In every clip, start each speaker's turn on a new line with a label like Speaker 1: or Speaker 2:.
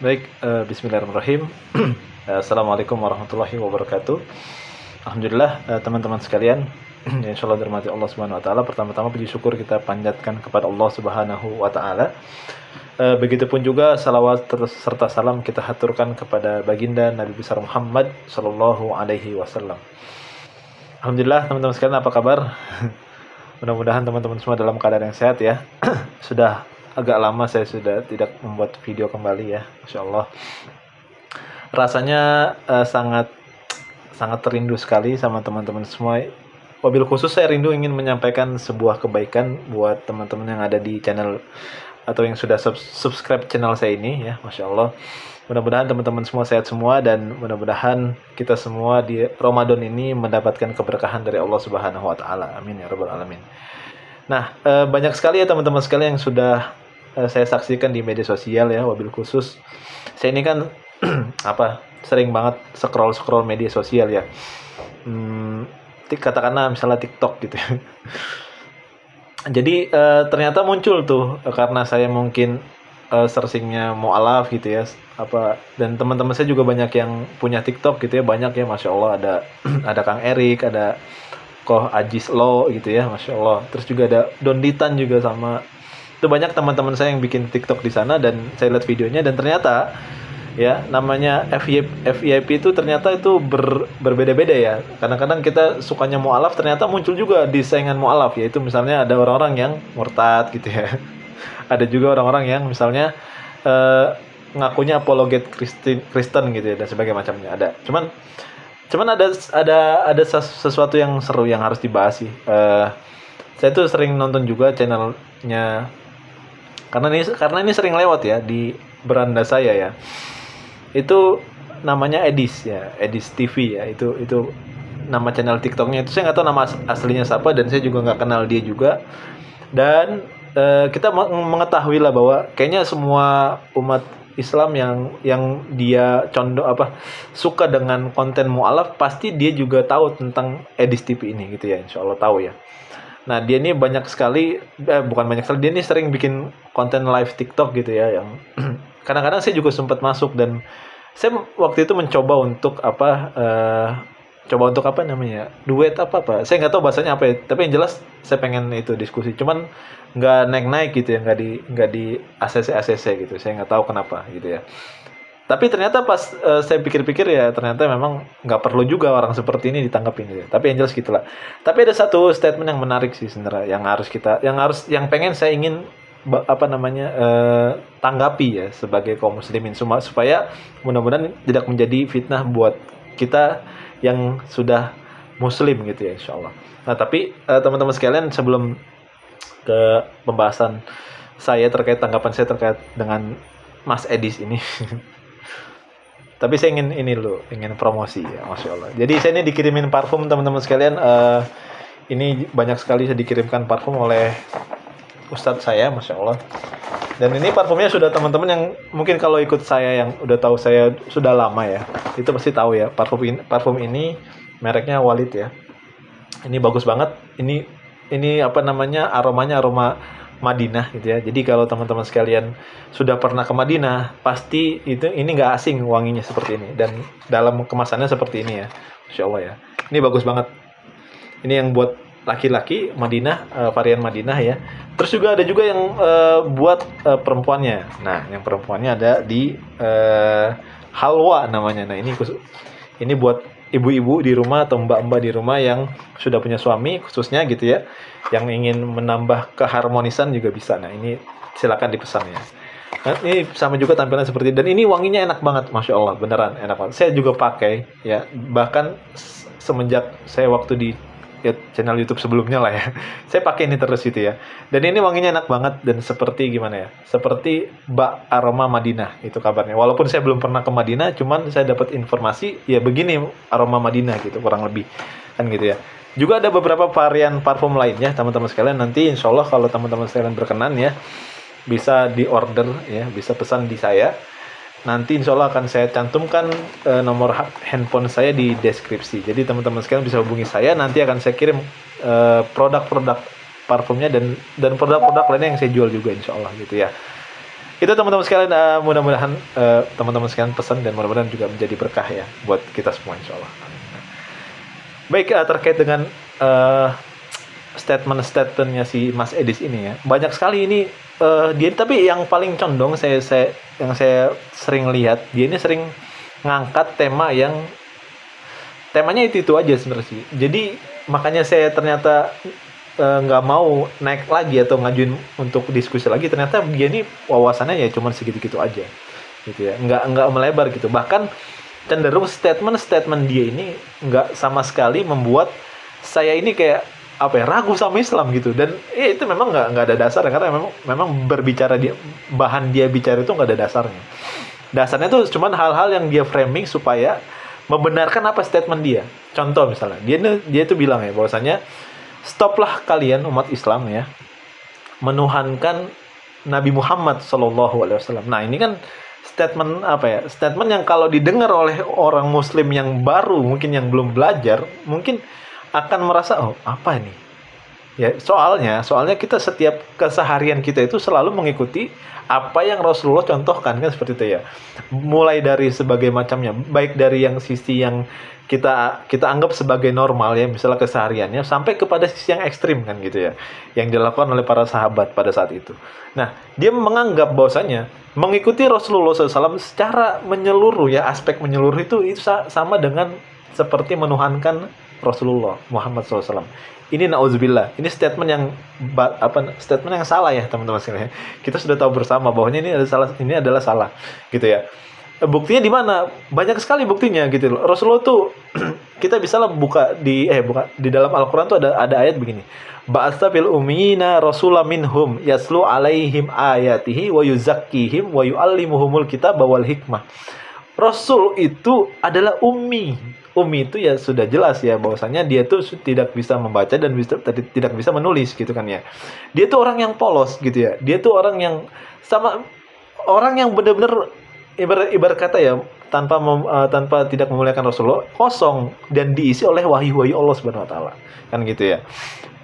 Speaker 1: Baik, bismillahirrahmanirrahim. Assalamualaikum warahmatullahi wabarakatuh. Alhamdulillah, teman-teman sekalian, yang insyaallah dirahmati Allah Subhanahu wa taala. Pertama-tama puji syukur kita panjatkan kepada Allah Subhanahu wa taala. Begitupun juga salawat serta salam kita haturkan kepada baginda Nabi besar Muhammad sallallahu alaihi wasallam. Alhamdulillah, teman-teman sekalian, apa kabar? Mudah-mudahan teman-teman semua dalam keadaan yang sehat ya. Sudah agak lama saya sudah tidak membuat video kembali ya, Masya Allah. Rasanya sangat sangat rindu sekali sama teman-teman semua. Wabil khusus saya rindu ingin menyampaikan sebuah kebaikan buat teman-teman yang ada di channel atau yang sudah subscribe channel saya ini ya, Masya Allah. Mudah-mudahan teman-teman semua sehat semua, dan mudah-mudahan kita semua di Ramadan ini mendapatkan keberkahan dari Allah Subhanahu wa taala. Amin ya rabbal alamin. Nah, banyak sekali ya teman-teman sekalian yang sudah saya saksikan di media sosial ya, wabil khusus saya ini kan sering banget scroll media sosial ya. Katakanlah misalnya TikTok gitu ya. Jadi ternyata muncul tuh karena saya mungkin searchingnya mualaf gitu ya, dan teman-teman saya juga banyak yang punya TikTok gitu ya, banyak ya, Masya Allah. Ada ada Kang Erik, ada Koh Ajis Lo gitu ya, Masya Allah. Terus juga ada Donditan juga, sama itu banyak teman-teman saya yang bikin TikTok di sana, dan saya lihat videonya, dan ternyata ya namanya FYP itu ternyata itu berbeda-beda ya. Kadang-kadang kita sukanya mualaf, ternyata muncul juga di saingan mualaf, yaitu misalnya ada orang-orang yang murtad gitu ya. Ada juga orang-orang yang misalnya ngakunya apologet Kristen gitu ya, dan sebagainya macamnya ada. Cuman ada sesuatu yang seru yang harus dibahas sih. Saya tuh sering nonton juga channelnya, karena ini sering lewat ya di beranda saya ya. Itu namanya Edis ya, Edis TV ya. Itu nama channel TikToknya. Itu saya nggak tahu nama aslinya siapa, dan saya juga nggak kenal dia juga. Dan kita mengetahui lah bahwa kayaknya semua umat Islam yang dia suka dengan konten mualaf, pasti dia juga tahu tentang Edis TV ini gitu ya, insya Allah tahu ya. Nah, dia ini banyak sekali, bukan banyak sekali, dia ini sering bikin konten live TikTok gitu ya, yang kadang-kadang saya juga sempat masuk, dan saya waktu itu mencoba untuk duet saya nggak tahu bahasanya apa ya, tapi yang jelas saya pengen itu diskusi, cuman nggak naik-naik gitu ya, nggak di ACC gitu, saya nggak tahu kenapa gitu ya. Tapi ternyata pas saya pikir-pikir ya, ternyata memang nggak perlu juga orang seperti ini ditanggapin gitu. Tapi yang jelas gitulah. Tapi ada satu statement yang menarik sih sebenarnya, yang pengen saya ingin tanggapi ya sebagai kaum muslimin semua, supaya mudah-mudahan tidak menjadi fitnah buat kita yang sudah muslim gitu ya, insyaallah. Nah, tapi teman-teman sekalian, sebelum ke pembahasan tanggapan saya terkait dengan Mas Edis ini. Tapi saya ingin promosi ya, Masya Allah. Jadi saya ini dikirimin parfum teman-teman sekalian. Ini banyak sekali saya dikirimkan parfum oleh Ustadz saya, Masya Allah. Dan ini parfumnya sudah teman-teman yang mungkin kalau ikut saya, yang udah tahu saya sudah lama ya, itu pasti tahu ya. Parfum ini mereknya Walid ya. Ini bagus banget. Ini aromanya aroma Madinah gitu ya. Jadi kalau teman-teman sekalian sudah pernah ke Madinah, pasti ini nggak asing wanginya seperti ini, dan dalam kemasannya seperti ini ya, Insya Allah ya. Ini bagus banget. Ini yang buat laki-laki Madinah, varian Madinah ya. Terus juga ada juga yang buat perempuannya. Nah, yang perempuannya ada di Halwa namanya. Nah, ini buat ibu-ibu di rumah atau mbak-mbak di rumah yang sudah punya suami khususnya gitu ya, yang ingin menambah keharmonisan juga bisa. Nah, ini silakan dipesan ya. Nah, ini sama juga tampilan seperti, dan ini wanginya enak banget, Masya Allah, beneran enak banget. Saya juga pakai ya, bahkan semenjak saya waktu di channel YouTube sebelumnya lah ya, saya pakai ini terus gitu ya. Dan ini wanginya enak banget, dan seperti gimana ya, seperti bak aroma Madinah itu kabarnya. Walaupun saya belum pernah ke Madinah, cuman saya dapat informasi ya begini aroma Madinah gitu kurang lebih kan gitu ya. Juga ada beberapa varian parfum lainnya teman-teman sekalian. Nanti insya Allah kalau teman-teman sekalian berkenan ya, bisa di order ya, bisa pesan di saya. Nanti insya Allah akan saya cantumkan nomor handphone saya di deskripsi. Jadi teman-teman sekalian bisa hubungi saya. Nanti akan saya kirim produk-produk parfumnya dan produk-produk lainnya yang saya jual juga insya Allah gitu ya. Itu teman-teman sekalian, mudah-mudahan teman-teman sekalian pesan dan mudah-mudahan juga menjadi berkah ya buat kita semua insyaallah. Baik, terkait dengan statement-statementnya si Mas Edis ini ya, banyak sekali ini dia, tapi yang paling condong yang saya sering lihat, dia ini sering ngangkat temanya itu aja sebenarnya sih. Jadi makanya saya ternyata nggak mau naik lagi atau ngajuin untuk diskusi lagi. Ternyata dia ini wawasannya ya cuma segitu-gitu aja gitu ya, nggak melebar gitu. Bahkan cenderung statement dia ini nggak sama sekali membuat saya ini kayak ragu sama Islam gitu. Dan itu memang nggak ada dasar, karena memang berbicara bahan dia bicara itu nggak ada dasarnya. Dasarnya tuh cuman hal-hal yang dia framing supaya membenarkan apa statement dia. Contoh misalnya, dia itu bilang ya bahwasanya stoplah kalian umat Islam ya menuhankan Nabi Muhammad SAW. Nah, ini kan statement statement yang kalau didengar oleh orang Muslim yang baru, mungkin yang belum belajar, mungkin akan merasa apa ini? Ya, soalnya kita setiap keseharian kita itu selalu mengikuti apa yang Rasulullah contohkan, kan seperti itu ya. Mulai dari sebagai macamnya, baik dari yang sisi yang kita anggap sebagai normal ya, misalnya kesehariannya, sampai kepada sisi yang ekstrim kan gitu ya, yang dilakukan oleh para sahabat pada saat itu. Nah, dia menganggap bahwasanya mengikuti Rasulullah SAW secara menyeluruh ya, aspek menyeluruh itu sama dengan seperti menuhankan Rasulullah Muhammad SAW. Ini na'udzubillah, ini statement yang salah ya teman-teman sekalian. Kita sudah tahu bersama bahwa ini adalah salah gitu ya. Buktinya di mana? Banyak sekali buktinya gitu loh. Rasulullah tuh kita bisa buka di dalam Al-Qur'an tuh ada ayat begini. Ba'atsa fil ummiyina rasulam minhum yaslu alaihim ayatihi wa yuzakkihim wa yu'allimuhumul kitaba wal hikmah. Rasul itu adalah ummi. Ummi itu ya sudah jelas ya bahwasanya dia tuh tidak bisa membaca dan tidak bisa menulis gitu kan ya. Dia tuh orang yang polos gitu ya. Dia tuh orang yang benar-benar ibarat kata ya, tanpa tidak memuliakan Rasulullah, kosong dan diisi oleh wahyu-wahyu Allah Subhanahu wa taala. Kan gitu ya.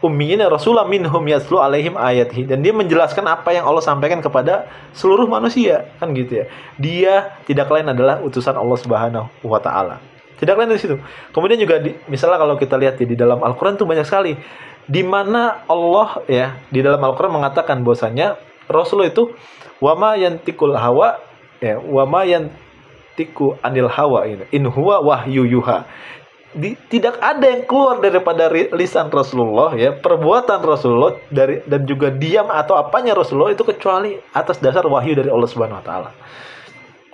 Speaker 1: Ummiyina rasulam minhum yatlu alaihim ayatihi, dan dia menjelaskan apa yang Allah sampaikan kepada seluruh manusia, kan gitu ya. Dia tidak lain adalah utusan Allah Subhanahu wa taala. Tidak lain dari situ. Kemudian juga misalnya kalau kita lihat di dalam Al-Qur'an tuh banyak sekali di mana Allah ya di dalam Al-Qur'an mengatakan bahwasanya Rasul itu wama yantikul hawa ya, wama yantiku anil hawa ini in huwa wahyu yuha. Tidak ada yang keluar daripada lisan Rasulullah ya, perbuatan Rasulullah dan juga diam atau apanya Rasulullah itu kecuali atas dasar wahyu dari Allah Subhanahu wa taala.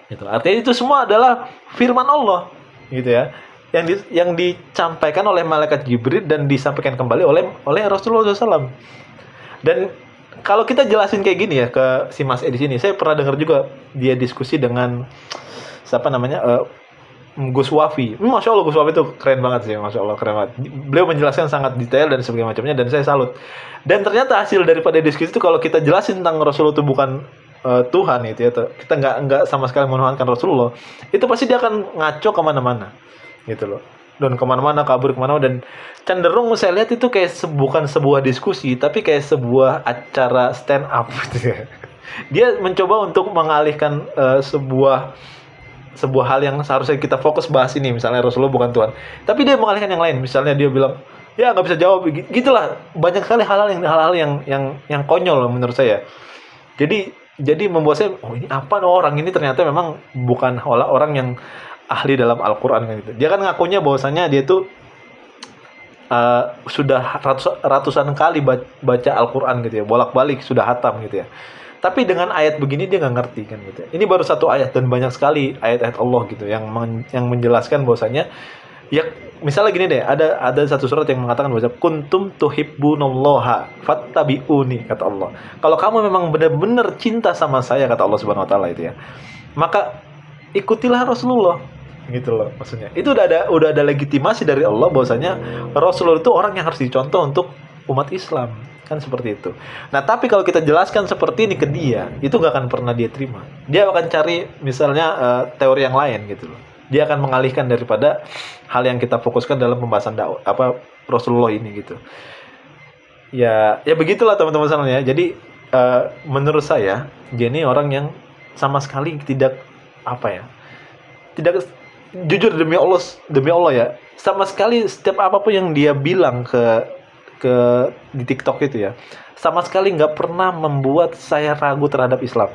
Speaker 1: Itu artinya itu semua adalah firman Allah gitu ya. Yang disampaikan oleh malaikat Jibril dan disampaikan kembali oleh Rasulullah SAW. Dan kalau kita jelasin kayak gini ya ke si Mas Edi sini, saya pernah dengar juga dia diskusi dengan siapa namanya Gus Wafi. Masya Allah, Gus Wafi itu keren banget sih, Masya Allah keren banget. Beliau menjelaskan sangat detail dan sebagainya macamnya, dan saya salut. Dan ternyata hasil daripada diskusi itu kalau kita jelasin tentang Rasulullah itu bukan Tuhan gitu ya, kita nggak sama sekali menuhankan Rasulullah, itu pasti dia akan ngaco kemana-mana gitu loh, dan kemana-mana kabur kemana, dan cenderung saya lihat itu kayak bukan sebuah diskusi tapi kayak sebuah acara stand up gitu ya. Dia mencoba untuk mengalihkan sebuah hal yang seharusnya kita fokus bahas ini, misalnya Rasulullah bukan Tuhan, tapi dia mengalihkan yang lain. Misalnya dia bilang ya nggak bisa jawab gitulah. Banyak sekali hal-hal yang konyol menurut saya. Jadi membuat saya, ini apa orang ini ternyata memang bukan orang yang ahli dalam Al-Quran kan gitu. Dia kan ngakunya bahwasanya dia tuh sudah ratusan kali baca Al-Quran gitu ya, bolak-balik sudah hatam gitu ya. Tapi dengan ayat begini dia nggak ngerti kan gitu ya. Ini baru satu ayat dan banyak sekali ayat-ayat Allah gitu yang menjelaskan bahwasanya ya, misalnya gini deh, ada satu surat yang mengatakan bahwa kuntum tuhibbunallaha fattabi'uni, kata Allah. Kalau kamu memang benar-benar cinta sama saya, kata Allah Subhanahu wa taala itu ya, maka ikutilah Rasulullah gitu loh maksudnya. Itu udah ada legitimasi dari Allah bahwasanya Rasulullah itu orang yang harus dicontoh untuk umat Islam, kan seperti itu. Nah, tapi kalau kita jelaskan seperti ini ke dia, itu gak akan pernah dia terima. Dia akan cari misalnya teori yang lain gitu loh. Dia akan mengalihkan daripada hal yang kita fokuskan dalam pembahasan Rasulullah ini gitu. Ya begitulah teman-teman sekalian ya. Jadi menurut saya dia ini orang yang sama sekali tidak apa ya, tidak jujur demi Allah ya, sama sekali setiap apapun yang dia bilang ke di TikTok itu ya, sama sekali nggak pernah membuat saya ragu terhadap Islam.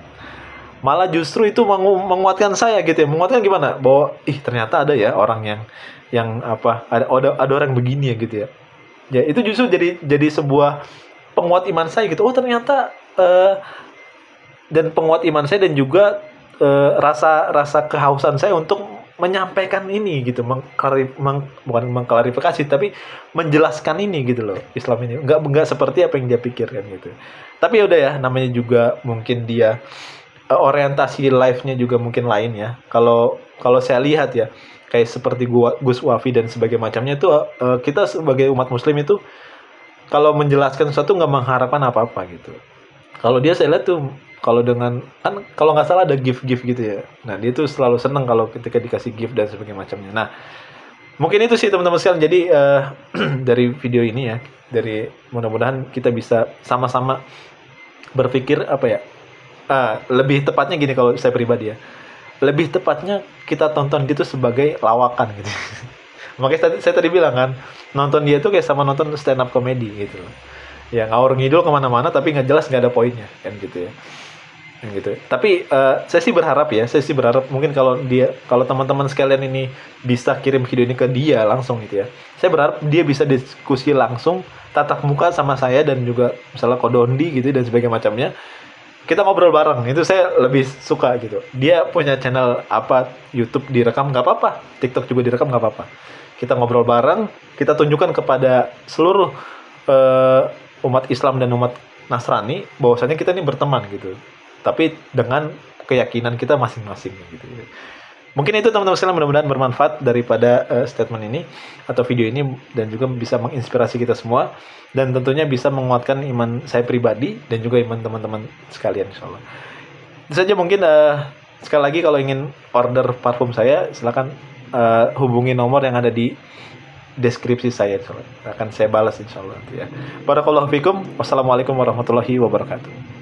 Speaker 1: Malah justru itu menguatkan saya gitu ya. Menguatkan gimana? Bahwa ternyata ada ya orang yang apa, ada orang begini ya gitu ya. Ya itu justru jadi sebuah penguat iman saya gitu. Oh ternyata dan penguat iman saya, dan juga rasa kehausan saya untuk menyampaikan ini gitu, bukan mengklarifikasi tapi menjelaskan ini gitu loh, Islam ini nggak seperti apa yang dia pikirkan gitu. Tapi udah ya, namanya juga mungkin dia orientasi live-nya juga mungkin lain ya. Kalau saya lihat ya, kayak seperti Gus Wafi dan sebagainya macamnya itu, kita sebagai umat muslim itu kalau menjelaskan sesuatu nggak mengharapkan apa-apa gitu. Kalau dia, saya lihat tuh, kalau dengan, kan kalau nggak salah ada gift gitu ya. Nah dia tuh selalu seneng kalau ketika dikasih gift dan sebagainya macamnya. Nah mungkin itu sih teman-teman sekalian. Jadi dari video ini ya, dari mudah-mudahan kita bisa sama-sama berpikir apa ya, lebih tepatnya gini, kalau saya pribadi ya, lebih tepatnya kita tonton gitu sebagai lawakan gitu. Makanya saya tadi bilang kan, nonton dia tuh kayak sama nonton stand up comedy gitu. Ya ngawur ngidul kemana-mana tapi nggak jelas, nggak ada poinnya kan gitu ya. Gitu. Tapi saya sih berharap mungkin kalau teman-teman sekalian ini bisa kirim video ini ke dia langsung gitu ya. Saya berharap dia bisa diskusi langsung tatap muka sama saya dan juga misalnya Kodondi gitu dan sebagainya macamnya. Kita ngobrol bareng, itu saya lebih suka gitu. Dia punya channel apa, YouTube direkam nggak apa-apa, TikTok juga direkam nggak apa-apa. Kita ngobrol bareng, kita tunjukkan kepada seluruh umat Islam dan umat Nasrani bahwasanya kita ini berteman gitu. Tapi dengan keyakinan kita masing-masing gitu. Mungkin itu teman-teman sekalian, mudah-mudahan bermanfaat daripada statement ini atau video ini, dan juga bisa menginspirasi kita semua, dan tentunya bisa menguatkan iman saya pribadi dan juga iman teman-teman sekalian insyaallah. Itu saja mungkin. Sekali lagi kalau ingin order parfum saya silakan hubungi nomor yang ada di deskripsi saya insyaallah. Akan saya balas insyaallah ya. Barakallahu fikum. Wassalamualaikum warahmatullahi wabarakatuh.